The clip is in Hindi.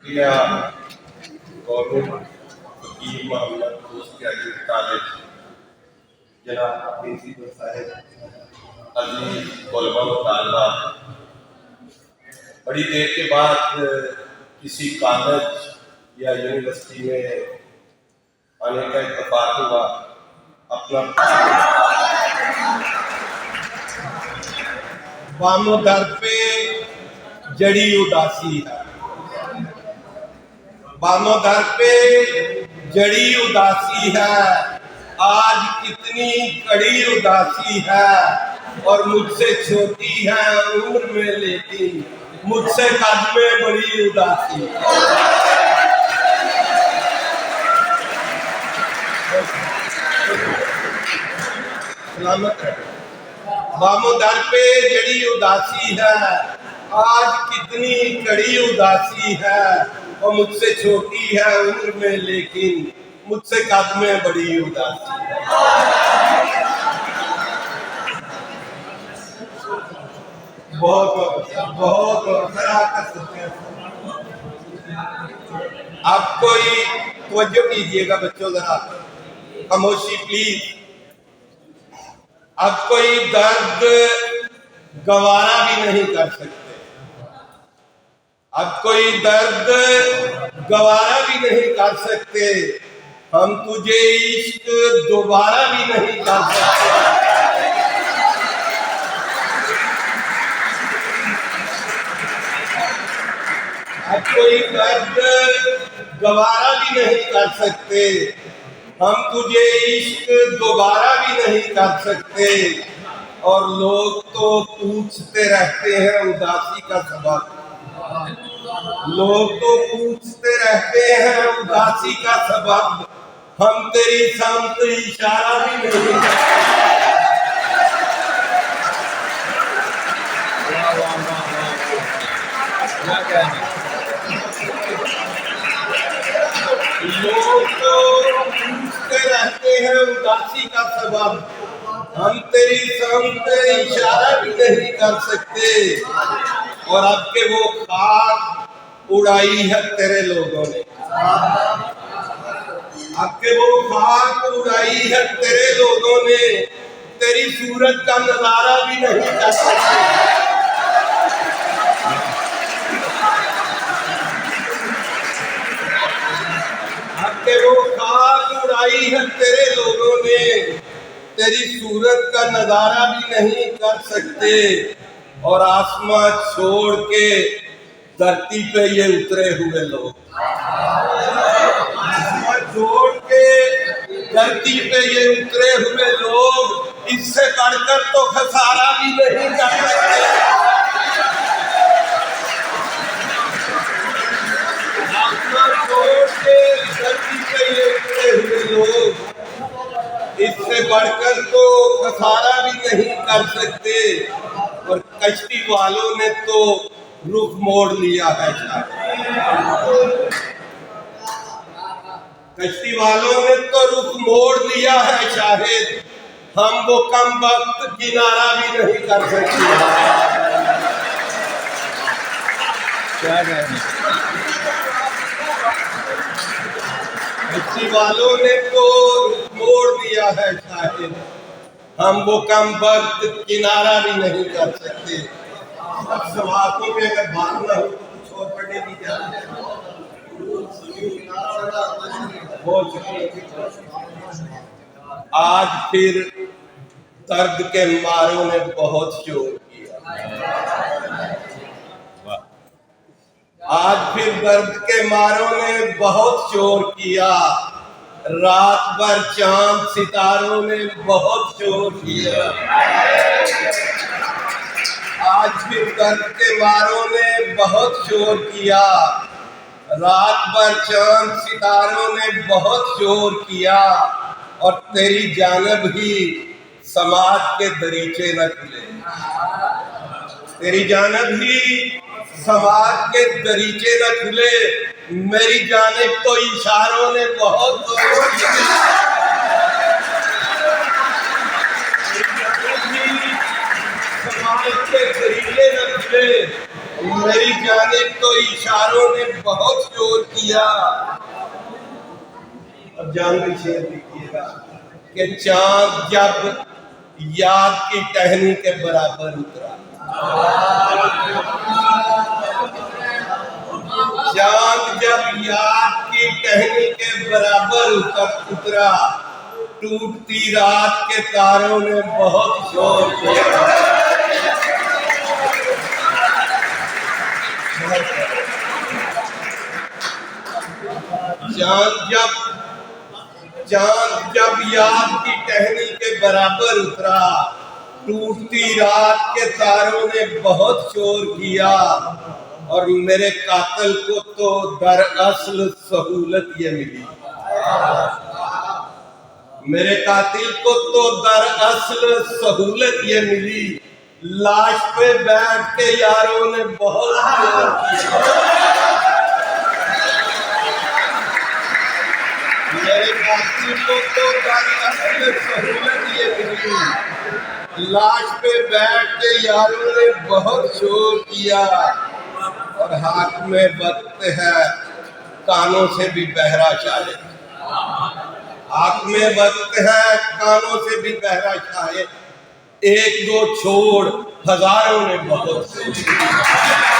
या गवर्नमेंट फकीर मोहम्मद पोस्ट ग्रेजुएट कॉलेज जनाब प्रिंसिपल साहब अजीज तलबा व तालिबात, बड़ी देर के बाद किसी कॉलेज या यूनिवर्सिटी में आने का इत्तेफाक हुआ। अपना बामो दर पे जड़ी उदासी है, बामो दर पे जड़ी उदासी है। आज कितनी कड़ी उदासी है और मुझसे छोटी है उम्र में, लेकिन मुझसे कद में बड़ी उदासी है। सलामत है। बामो दर पे जड़ी उदासी है, आज कितनी कड़ी उदासी है और मुझसे छोटी है उम्र में, लेकिन मुझसे कद में बड़ी उदासी है। बहुत बहुत आप कोई तवज्जो कीजिएगा बच्चों, जरा खामोशी प्लीज। अब कोई दर्द गवारा भी नहीं कर सकते, अब कोई दर्द गवारा भी नहीं कर सकते। हम तुझे इश्क दोबारा भी नहीं कर सकते। अब कोई दर्द गवारा भी नहीं कर सकते, हम तुझे इश्क दोबारा भी नहीं कर सकते। और लोग तो पूछते रहते हैं उदासी का सबब, लोग तो पूछते रहते हैं उदासी का सबब, हम तेरी समत इशारा भी नहीं करते। लोग तो पूछते रहते हैं उदासी का सबब, हम तेरी समत इशारा भी नहीं कर सकते। और अब के वो खाक उड़ाई है तेरे लोगों ने, अब के वो खाक उड़ाई है तेरे लोगों ने, तेरी सूरत का नजारा भी नहीं कर सकते। अब के वो खाक उड़ाई है तेरे लोगों ने, तेरी सूरत का नजारा भी नहीं कर सकते। और आसमां छोड़ के धरती पे ये उतरे हुए लोग, आसमां छोड़ के धरती पे ये उतरे हुए लोग, इससे बढ़कर तो खसारा भी नहीं कर सकते। आसमां छोड़ के धरती पे ये उतरे हुए लोग, इससे बढ़कर तो खसारा भी नहीं कर सकते। और कश्ती वालों ने तो रुख मोड़ लिया है शायद, कश्ती वालों ने तो रुख मोड़ लिया है शायद, हम वो कम वक्त किनारा भी नहीं कर सकते। कश्ती वालों ने तो रुख मोड़ दिया है शायद, हम वो कम वक्त किनारा भी नहीं कर सकते। सवालों में अगर भागना हो तो कुछ और पढ़ने की जाए। आज फिर दर्द के मारों ने बहुत शोर किया, आज फिर दर्द के मारों ने बहुत शोर किया। रात भर चांद सितारों ने बहुत शोर किया, आज फिर दर्द के मारों ने बहुत शोर किया। रात भर चांद सितारों ने बहुत शोर किया। और तेरी जानब ही समाज के दरीचे न खुले, तेरी जानब ही समाज के दरीचे न खुले। मेरी जानिब तो इशारों ने बहुत समाज के दरीचे न खुले। मेरी जानिब तो इशारों ने बहुत शोर किया। अब जान शेर लिखिएगा कि चांद जब याद की टहनी के बराबर उतरा, चांद जब याद की टहनी के बराबर उतरा, टूटती रात के तारों ने बहुत शोर किया। चांद जब याद की टहनी के बराबर उतरा, टूटती रात के तारों ने बहुत शोर किया। और मेरे कातिल को तो दरअसल सहूलत ये मिली, मेरे कातिल को तो दरअसल सहूलत ये मिली, लाश पे बैठ के यारों ने बहुत शोर किया। मेरे कातिल को तो दरअसल सहूलत ये मिली, लाश पे बैठ के यारों ने बहुत शोर किया। और हाथ में वक्त है कानों से भी बहरा शायद, हाथ में वक्त है कानों से भी बहरा शायद, एक दो छोड़ हजारों ने बहुत शोर किया।